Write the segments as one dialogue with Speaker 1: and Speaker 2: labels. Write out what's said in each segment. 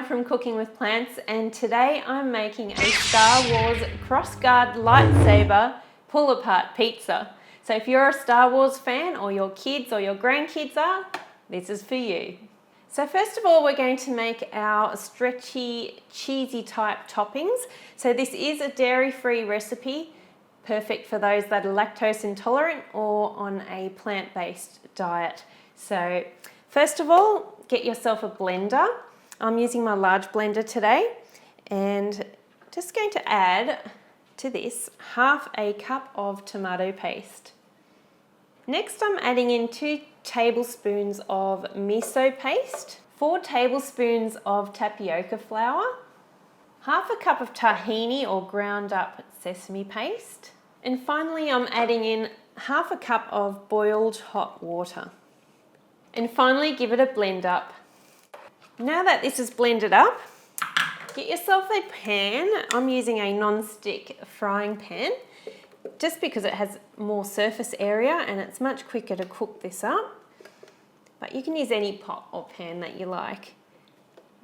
Speaker 1: from Cooking with Plants, and today I'm making a Star Wars Crossguard Lightsaber Pull-Apart Pizza. So if you're a Star Wars fan, or your kids or your grandkids are, this is for you. So first of all, we're going to make our stretchy, cheesy type toppings. So this is a dairy-free recipe, perfect for those that are lactose intolerant or on a plant-based diet. So first of all, get yourself a blender. I'm using my large blender today, and just going to add to this half a cup of tomato paste. Next, I'm adding in 2 tablespoons of miso paste, 4 tablespoons of tapioca flour, half a cup of tahini or ground up sesame paste, and finally I'm adding in half a cup of boiled hot water. And finally, give it a blend up. Now that this is blended up, get yourself a pan. I'm using a non-stick frying pan just because it has more surface area and it's much quicker to cook this up. But you can use any pot or pan that you like.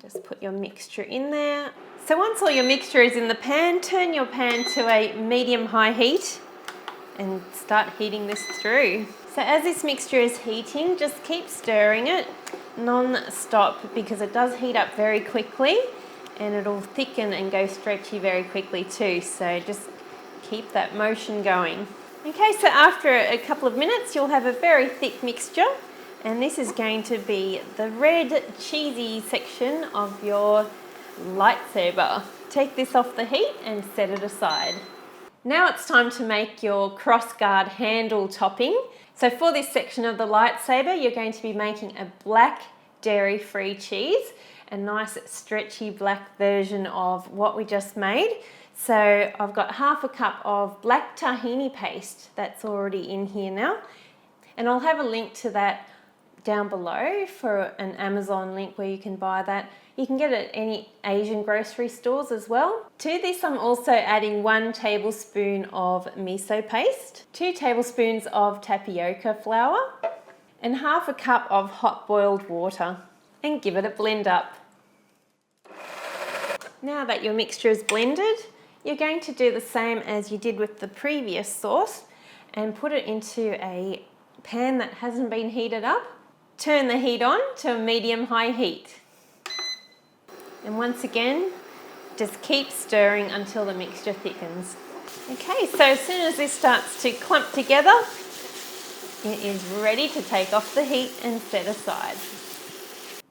Speaker 1: Just put your mixture in there. So once all your mixture is in the pan, turn your pan to a medium-high heat and start heating this through. So as this mixture is heating, just keep stirring it non-stop because it does heat up very quickly and it'll thicken and go stretchy very quickly too. So just keep that motion going. Okay, so after a couple of minutes, you'll have a very thick mixture, and this is going to be the red cheesy section of your lightsaber. Take this off the heat and set it aside. Now it's time to make your crossguard handle topping. So for this section of the lightsaber, you're going to be making a black dairy-free cheese, a nice stretchy black version of what we just made. So I've got half a cup of black tahini paste that's already in here now. And I'll have a link to that down below for an Amazon link where you can buy that. You can get it at any Asian grocery stores as well. To this, I'm also adding 1 tablespoon of miso paste, 2 tablespoons of tapioca flour, and half a cup of hot boiled water, and give it a blend up. Now that your mixture is blended, you're going to do the same as you did with the previous sauce and put it into a pan that hasn't been heated up. Turn the heat on to a medium-high heat. And once again, just keep stirring until the mixture thickens. Okay, so as soon as this starts to clump together, it is ready to take off the heat and set aside.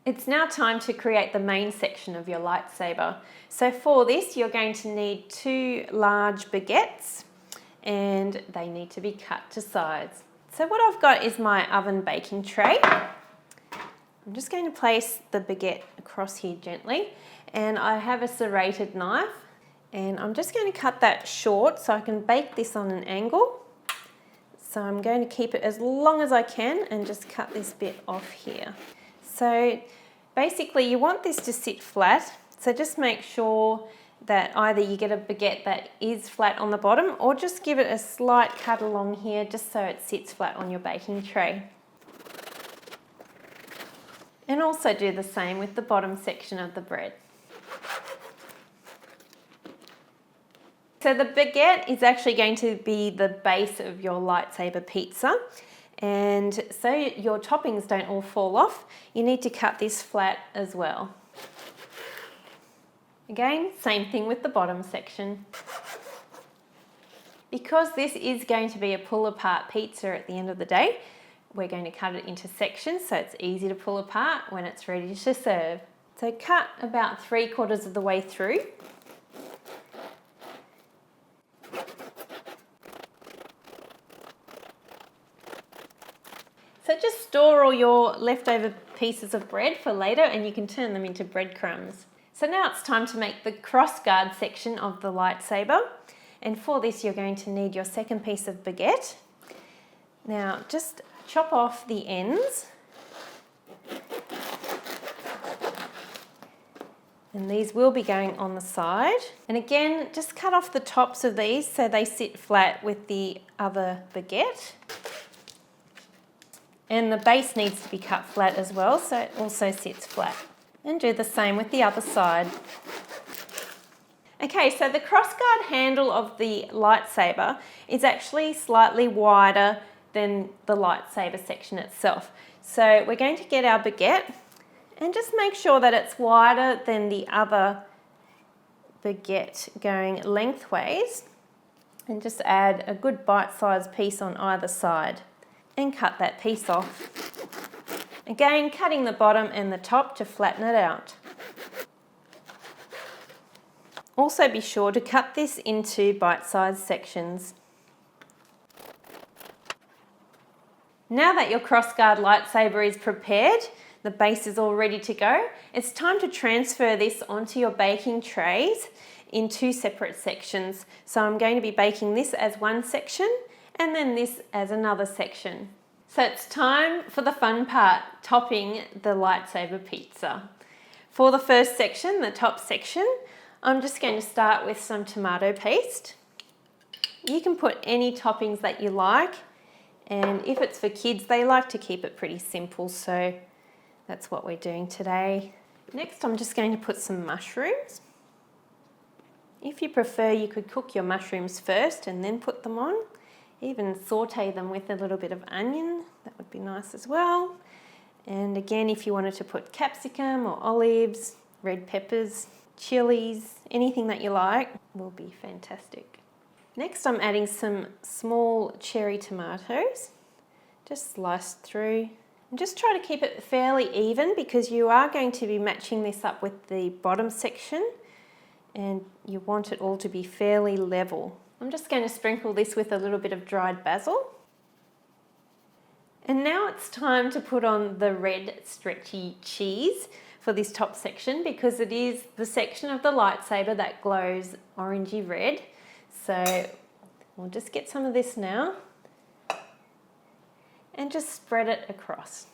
Speaker 1: It's now time to create the main section of your lightsaber. So for this, you're going to need 2 large baguettes, and they need to be cut to size. So what I've got is my oven baking tray. I'm just going to place the baguette across here gently, and I have a serrated knife, and I'm just going to cut that short so I can bake this on an angle. So I'm going to keep it as long as I can and just cut this bit off here. So basically you want this to sit flat, so just make sure that either you get a baguette that is flat on the bottom or just give it a slight cut along here just so it sits flat on your baking tray. And also do the same with the bottom section of the bread. So the baguette is actually going to be the base of your lightsaber pizza. And so your toppings don't all fall off, you need to cut this flat as well. Again, same thing with the bottom section. Because this is going to be a pull-apart pizza at the end of the day, we're going to cut it into sections so it's easy to pull apart when it's ready to serve. So cut about 3/4 of the way through. So just store all your leftover pieces of bread for later, and you can turn them into breadcrumbs. So now it's time to make the crossguard section of the lightsaber. And for this, you're going to need your second piece of baguette. Now just chop off the ends. And these will be going on the side. And again, just cut off the tops of these so they sit flat with the other baguette. And the base needs to be cut flat as well, so it also sits flat. And do the same with the other side. Okay, so the crossguard handle of the lightsaber is actually slightly wider than the lightsaber section itself. So we're going to get our baguette and just make sure that it's wider than the other baguette going lengthways, and just add a good bite-sized piece on either side and cut that piece off. Again, cutting the bottom and the top to flatten it out. Also be sure to cut this into bite-sized sections. Now that your crossguard lightsaber is prepared, the base is all ready to go, it's time to transfer this onto your baking trays in two separate sections. So I'm going to be baking this as one section and then this as another section. So it's time for the fun part, topping the lightsaber pizza. For the first section, the top section, I'm just going to start with some tomato paste. You can put any toppings that you like, and if it's for kids, they like to keep it pretty simple, so that's what we're doing today. Next, I'm just going to put some mushrooms. If you prefer, you could cook your mushrooms first and then put them on. Even saute them with a little bit of onion, that would be nice as well. And again, if you wanted to put capsicum or olives, red peppers, chilies, anything that you like will be fantastic. Next, I'm adding some small cherry tomatoes, just sliced through. And just try to keep it fairly even because you are going to be matching this up with the bottom section and you want it all to be fairly level. I'm just going to sprinkle this with a little bit of dried basil. And now it's time to put on the red stretchy cheese for this top section because it is the section of the lightsaber that glows orangey red. So we'll just get some of this now and just spread it across.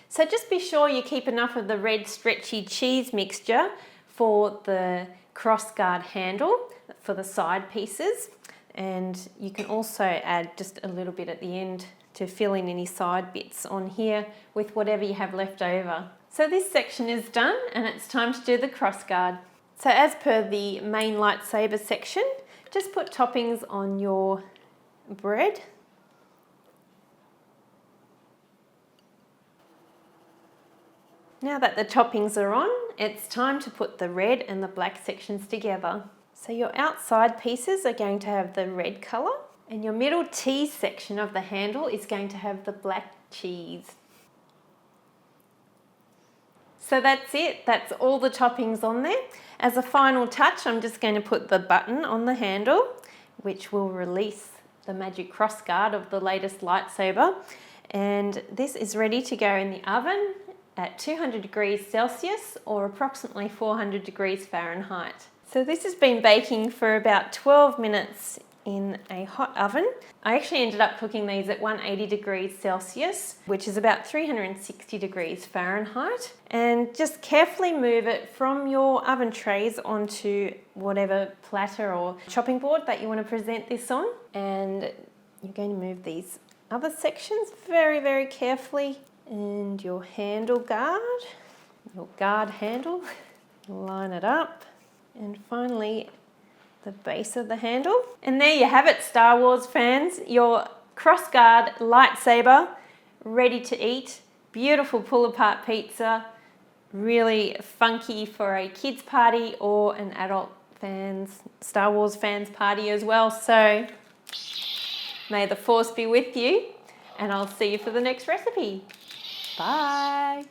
Speaker 1: So just be sure you keep enough of the red stretchy cheese mixture for the crossguard handle for the side pieces, and you can also add just a little bit at the end to fill in any side bits on here with whatever you have left over. So this section is done and it's time to do the crossguard. So as per the main lightsaber section, just put toppings on your bread. Now that the toppings are on, it's time to put the red and the black sections together. So your outside pieces are going to have the red colour and your middle T section of the handle is going to have the black cheese. So that's it, that's all the toppings on there. As a final touch, I'm just going to put the button on the handle, which will release the magic crossguard of the latest lightsaber. And this is ready to go in the oven at 200 degrees Celsius or approximately 400 degrees Fahrenheit. So this has been baking for about 12 minutes in a hot oven. I actually ended up cooking these at 180 degrees Celsius, which is about 360 degrees Fahrenheit. And just carefully move it from your oven trays onto whatever platter or chopping board that you want to present this on. And you're going to move these other sections very, very carefully. And your handle guard, your guard handle, line it up. And finally, the base of the handle. And there you have it, Star Wars fans, your crossguard lightsaber ready to eat. Beautiful pull-apart pizza, really funky for a kids party or an adult fans, Star Wars fans party as well. So may the force be with you and I'll see you for the next recipe. Bye.